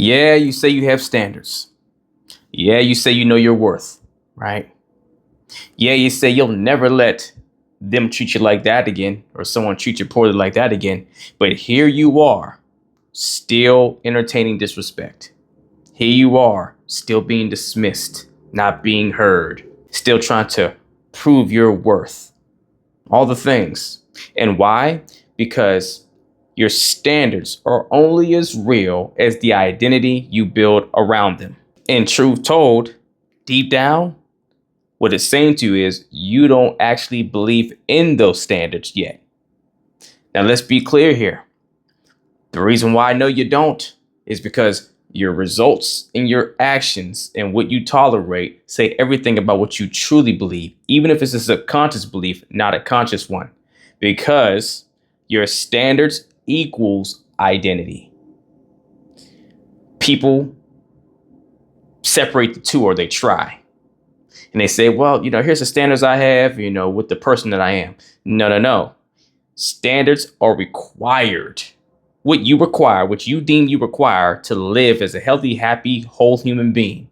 Yeah, you say you have standards. Yeah, you say you know your worth, right? Yeah, you say you'll never let them treat you like that again or someone treat you poorly like that again. But here you are, still entertaining disrespect. Here you are, still being dismissed, not being heard, still trying to prove your worth. All the things. And why? Because your standards are only as real as the identity you build around them. And truth told, deep down, what it's saying to you is you don't actually believe in those standards yet. Now, let's be clear here. The reason why I know you don't is because your results and your actions and what you tolerate say everything about what you truly believe, even if it's a subconscious belief, not a conscious one, because your standards equals identity. People separate the two, or they try. And they say, well, here's the standards I have, with the person that I am. No, no, no. Standards are required. What you deem you require to live as a healthy, happy, whole human being,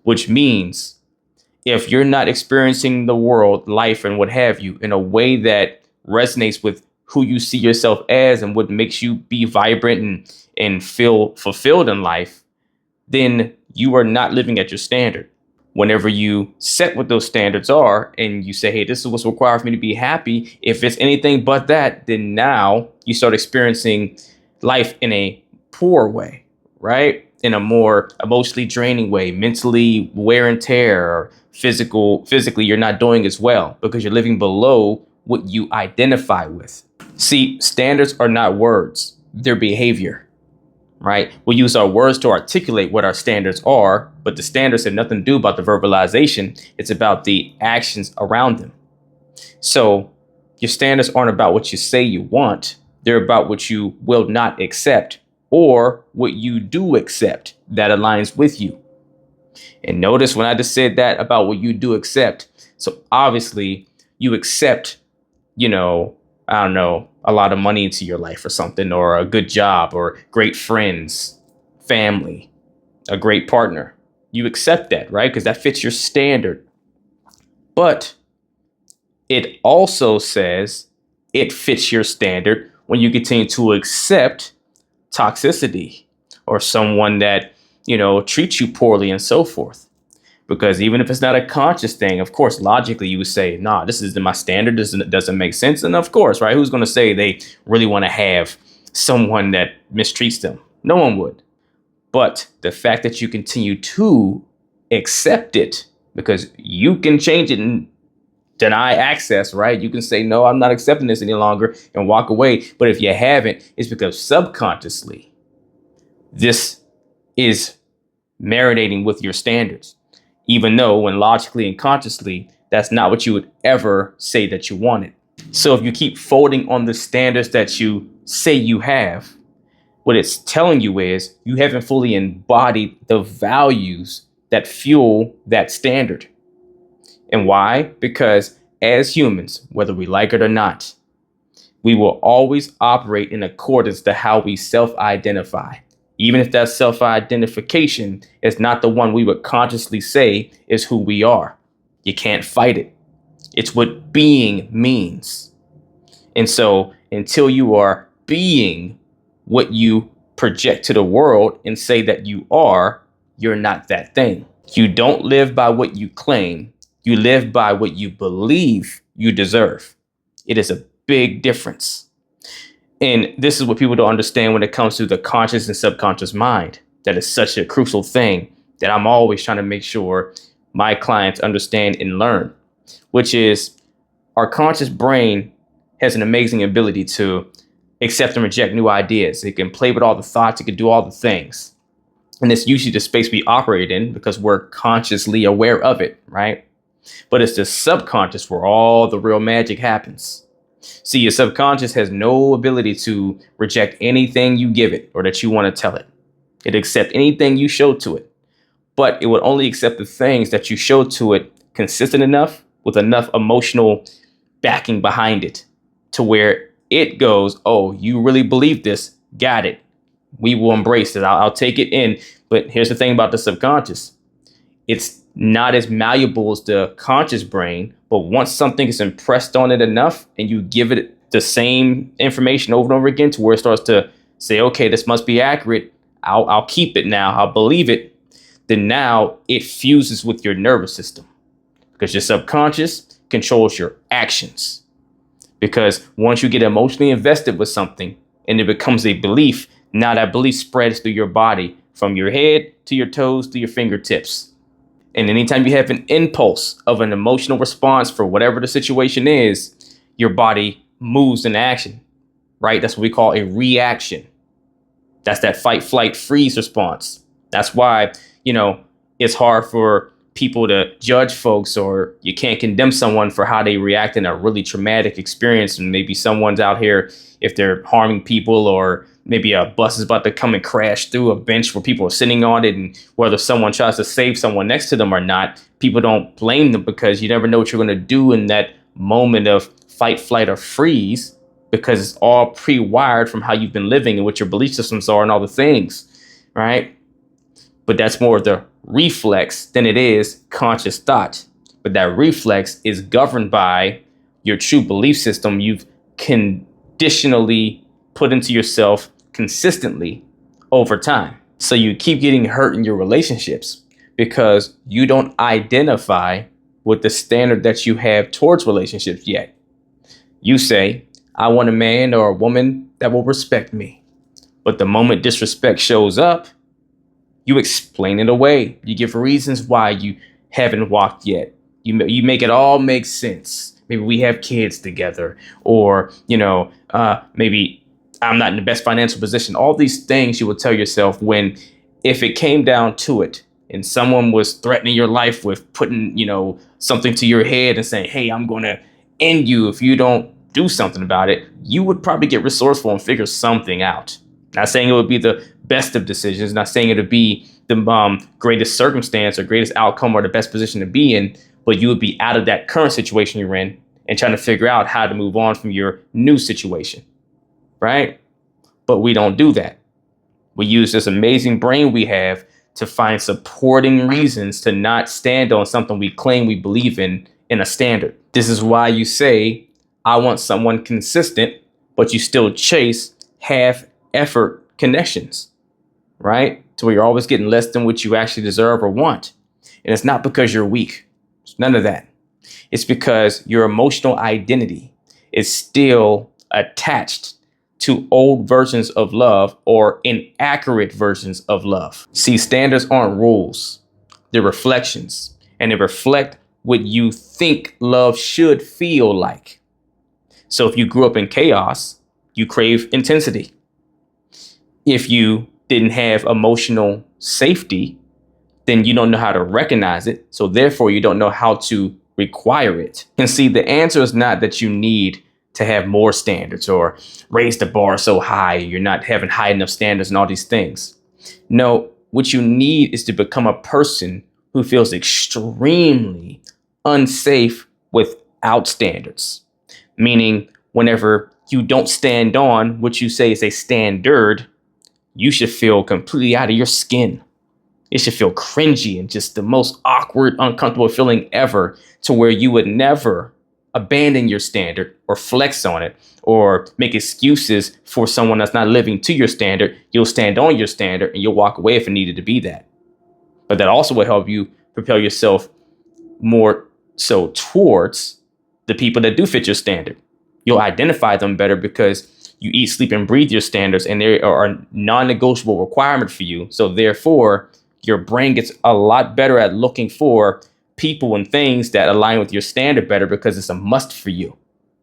which means if you're not experiencing the world, life, and what have you in a way that resonates with who you see yourself as and what makes you be vibrant and feel fulfilled in life, then you are not living at your standard. Whenever you set what those standards are and you say, hey, this is what's required for me to be happy, if it's anything but that, then now you start experiencing life in a poor way, right? In a more emotionally draining way, mentally wear and tear, or physically, you're not doing as well because you're living below what you identify with. See, standards are not words, they're behavior. Right? We use our words to articulate what our standards are, but the standards have nothing to do about the verbalization. It's about the actions around them. So your standards aren't about what you say you want. They're about what you will not accept or what you do accept that aligns with you. And notice when I just said that about what you do accept. So obviously you accept, I don't know, a lot of money into your life or something, or a good job, or great friends, family, a great partner. You accept that, right? Because that fits your standard. But it also says it fits your standard when you continue to accept toxicity or someone that, treats you poorly and so forth. Because even if it's not a conscious thing, of course, logically, you would say, nah, this isn't my standard. This doesn't make sense. And of course, right, who's going to say they really want to have someone that mistreats them? No one would. But the fact that you continue to accept it, because you can change it and deny access, right? You can say, no, I'm not accepting this any longer and walk away. But if you haven't, it's because subconsciously, this is marinating with your standards. Even though when logically and consciously, that's not what you would ever say that you wanted. So if you keep folding on the standards that you say you have, what it's telling you is you haven't fully embodied the values that fuel that standard. And why? Because as humans, whether we like it or not, we will always operate in accordance to how we self-identify. Even if that self-identification is not the one we would consciously say is who we are. You can't fight it. It's what being means. And so until you are being what you project to the world and say that you are, you're not that thing. You don't live by what you claim. You live by what you believe you deserve. It is a big difference. And this is what people don't understand when it comes to the conscious and subconscious mind. That is such a crucial thing that I'm always trying to make sure my clients understand and learn, which is our conscious brain has an amazing ability to accept and reject new ideas. It can play with all the thoughts. It can do all the things. And it's usually the space we operate in because we're consciously aware of it, right? But it's the subconscious where all the real magic happens. See, your subconscious has no ability to reject anything you give it or that you want to tell it. It accepts anything you show to it, but it would only accept the things that you show to it consistent enough with enough emotional backing behind it to where it goes, oh, you really believe this? Got it. We will embrace it. I'll take it in. But here's the thing about the subconscious. It's not as malleable as the conscious brain, but once something is impressed on it enough and you give it the same information over and over again to where it starts to say, okay, this must be accurate. I'll keep it now. I'll believe it. Then now it fuses with your nervous system because your subconscious controls your actions. Because once you get emotionally invested with something and it becomes a belief, now that belief spreads through your body from your head to your toes to your fingertips. And anytime you have an impulse of an emotional response for whatever the situation is, your body moves in action, right? That's what we call a reaction. That's that fight, flight, freeze response. That's why, it's hard for people to judge folks, or you can't condemn someone for how they react in a really traumatic experience. And maybe someone's out here, if they're harming people, or maybe a bus is about to come and crash through a bench where people are sitting on it, and whether someone tries to save someone next to them or not, people don't blame them because you never know what you're going to do in that moment of fight, flight, or freeze, because it's all pre-wired from how you've been living and what your belief systems are and all the things, right? But that's more of the reflex than it is conscious thought. But that reflex is governed by your true belief system you've conditionally put into yourself consistently over time. So you keep getting hurt in your relationships because you don't identify with the standard that you have towards relationships yet. You say, I want a man or a woman that will respect me. But the moment disrespect shows up, you explain it away. You give reasons why you haven't walked yet. You make it all make sense. Maybe we have kids together, or, maybe I'm not in the best financial position. All these things you will tell yourself when, if it came down to it and someone was threatening your life with putting, something to your head and saying, hey, I'm going to end you if you don't do something about it, you would probably get resourceful and figure something out. Not saying it would be the best of decisions, not saying it would be the greatest circumstance or greatest outcome or the best position to be in, but you would be out of that current situation you're in and trying to figure out how to move on from your new situation, right? But we don't do that. We use this amazing brain we have to find supporting reasons to not stand on something we claim we believe in a standard. This is why you say, I want someone consistent, but you still chase half effort connections, right? To where you're always getting less than what you actually deserve or want. And it's not because you're weak. It's none of that. It's because your emotional identity is still attached to old versions of love or inaccurate versions of love. See, standards aren't rules. They're reflections, and they reflect what you think love should feel like. So if you grew up in chaos, you crave intensity. If you didn't have emotional safety, then you don't know how to recognize it. So therefore, you don't know how to require it. And see, the answer is not that you need to have more standards or raise the bar so high you're not having high enough standards and all these things. No, what you need is to become a person who feels extremely unsafe without standards. Meaning, whenever you don't stand on what you say is a standard, you should feel completely out of your skin. It should feel cringy and just the most awkward, uncomfortable feeling ever, to where you would never abandon your standard or flex on it or make excuses for someone that's not living to your standard. You'll stand on your standard and you'll walk away if it needed to be that. But that also will help you propel yourself more so towards the people that do fit your standard. You'll identify them better because you eat, sleep, and breathe your standards, and they are a non-negotiable requirement for you. So therefore, your brain gets a lot better at looking for people and things that align with your standard better because it's a must for you.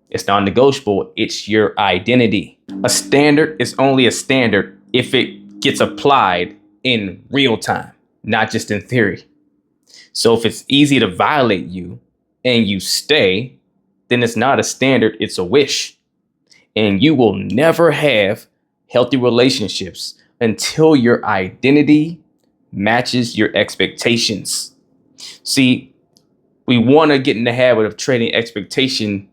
It's non-negotiable. It's your identity. A standard is only a standard if it gets applied in real time, not just in theory. So if it's easy to violate you and you stay, then it's not a standard, it's a wish. And you will never have healthy relationships until your identity matches your expectations. See, we want to get in the habit of trading expectation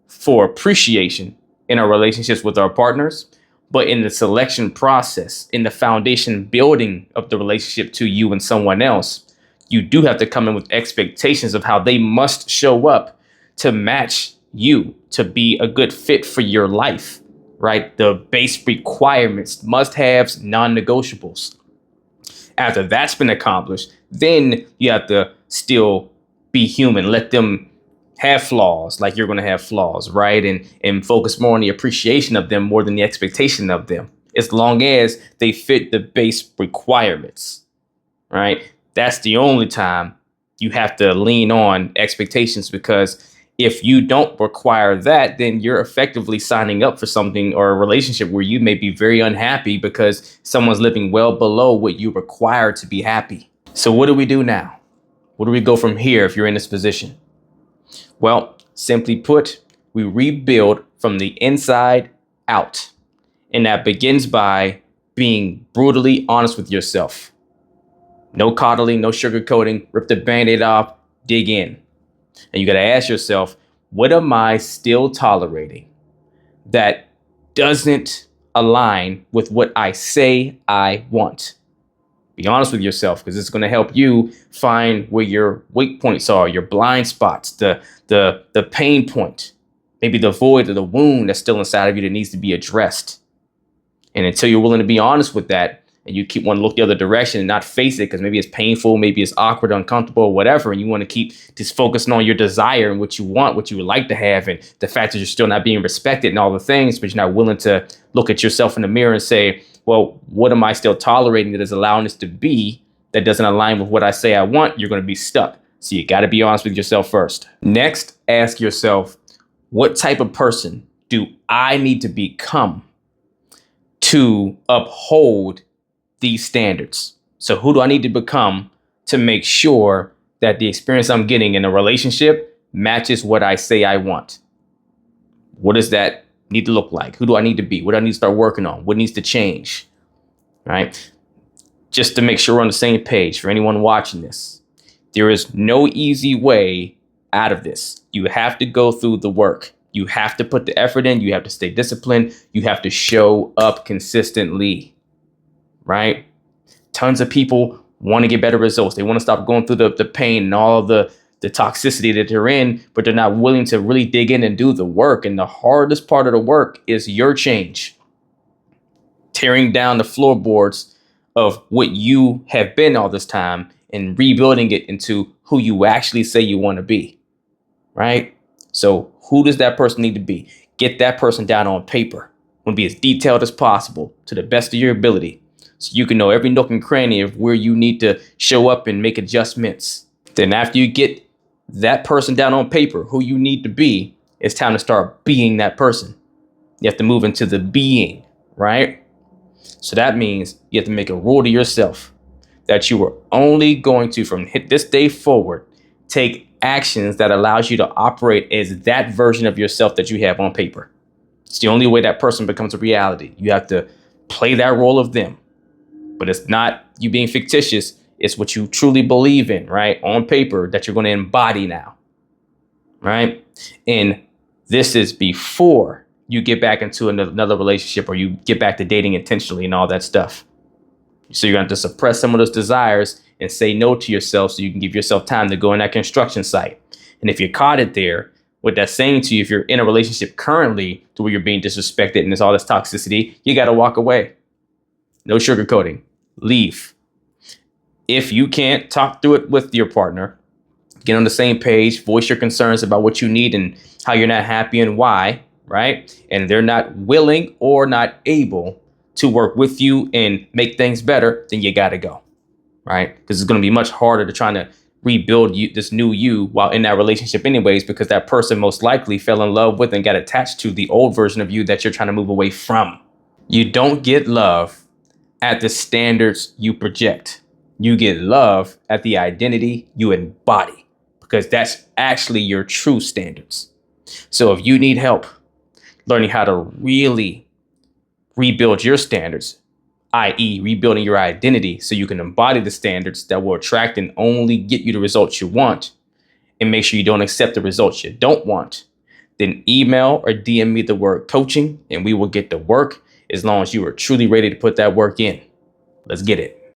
for appreciation in our relationships with our partners. But in the selection process, in the foundation building of the relationship to you and someone else, you do have to come in with expectations of how they must show up to match you, to be a good fit for your life, right? The base requirements, must haves, non negotiables. After that's been accomplished, then you have to still be human. Let them have flaws like you're going to have flaws, right? And focus more on the appreciation of them more than the expectation of them, as long as they fit the base requirements, right? That's the only time you have to lean on expectations, because if you don't require that, then you're effectively signing up for something or a relationship where you may be very unhappy because someone's living well below what you require to be happy. So what do we do now? Where do we go from here if you're in this position? Well, simply put, we rebuild from the inside out. And that begins by being brutally honest with yourself. No coddling, no sugarcoating, rip the Band-Aid off, dig in. And you got to ask yourself, what am I still tolerating that doesn't align with what I say I want? Be honest with yourself, because it's going to help you find where your weak points are, your blind spots, the pain point, maybe the void or the wound that's still inside of you that needs to be addressed. And until you're willing to be honest with that, and you keep wanting to look the other direction and not face it because maybe it's painful, maybe it's awkward, uncomfortable, or whatever, and you want to keep just focusing on your desire and what you want, what you would like to have, and the fact that you're still not being respected and all the things, but you're not willing to look at yourself in the mirror and say, well, what am I still tolerating that is allowing this to be that doesn't align with what I say I want? You're going to be stuck. So you got to be honest with yourself first. Next, ask yourself, what type of person do I need to become to uphold these standards? So who do I need to become to make sure that the experience I'm getting in a relationship matches what I say I want? What does that need to look like? Who do I need to be? What do I need to start working on? What needs to change? Right? Just to make sure we're on the same page for anyone watching this. There is no easy way out of this. You have to go through the work. You have to put the effort in. You have to stay disciplined. You have to show up consistently. Right? Tons of people want to get better results. They want to stop going through the pain and all of the toxicity that they're in, but they're not willing to really dig in and do the work. And the hardest part of the work is your change. Tearing down the floorboards of what you have been all this time and rebuilding it into who you actually say you want to be. Right? So who does that person need to be? Get that person down on paper. Want to be as detailed as possible to the best of your ability, so you can know every nook and cranny of where you need to show up and make adjustments. Then after you get that person down on paper, who you need to be, it's time to start being that person. You have to move into the being, right? So that means you have to make a rule to yourself that you are only going to, from this day forward, take actions that allows you to operate as that version of yourself that you have on paper. It's the only way that person becomes a reality. You have to play that role of them. But it's not you being fictitious. It's what you truly believe in, right? On paper that you're going to embody now, right? And this is before you get back into another relationship or you get back to dating intentionally and all that stuff. So you're going to have to suppress some of those desires and say no to yourself so you can give yourself time to go in that construction site. And if you're caught it there, what that's saying to you, if you're in a relationship currently to where you're being disrespected and there's all this toxicity, you got to walk away. No sugarcoating. Leave. If you can't talk through it with your partner, get on the same page, voice your concerns about what you need and how you're not happy and why, right? And they're not willing or not able to work with you and make things better, then you got to go, right? Because it's going to be much harder to try to rebuild this new you while in that relationship anyways, because that person most likely fell in love with and got attached to the old version of you that you're trying to move away from. You don't get love at the standards you project. You get love at the identity you embody, because that's actually your true standards. So if you need help learning how to really rebuild your standards, i.e. rebuilding your identity so you can embody the standards that will attract and only get you the results you want, and make sure you don't accept the results you don't want, then email or DM me the word coaching and we will get to work. as long as you are truly ready to put that work in. Let's get it.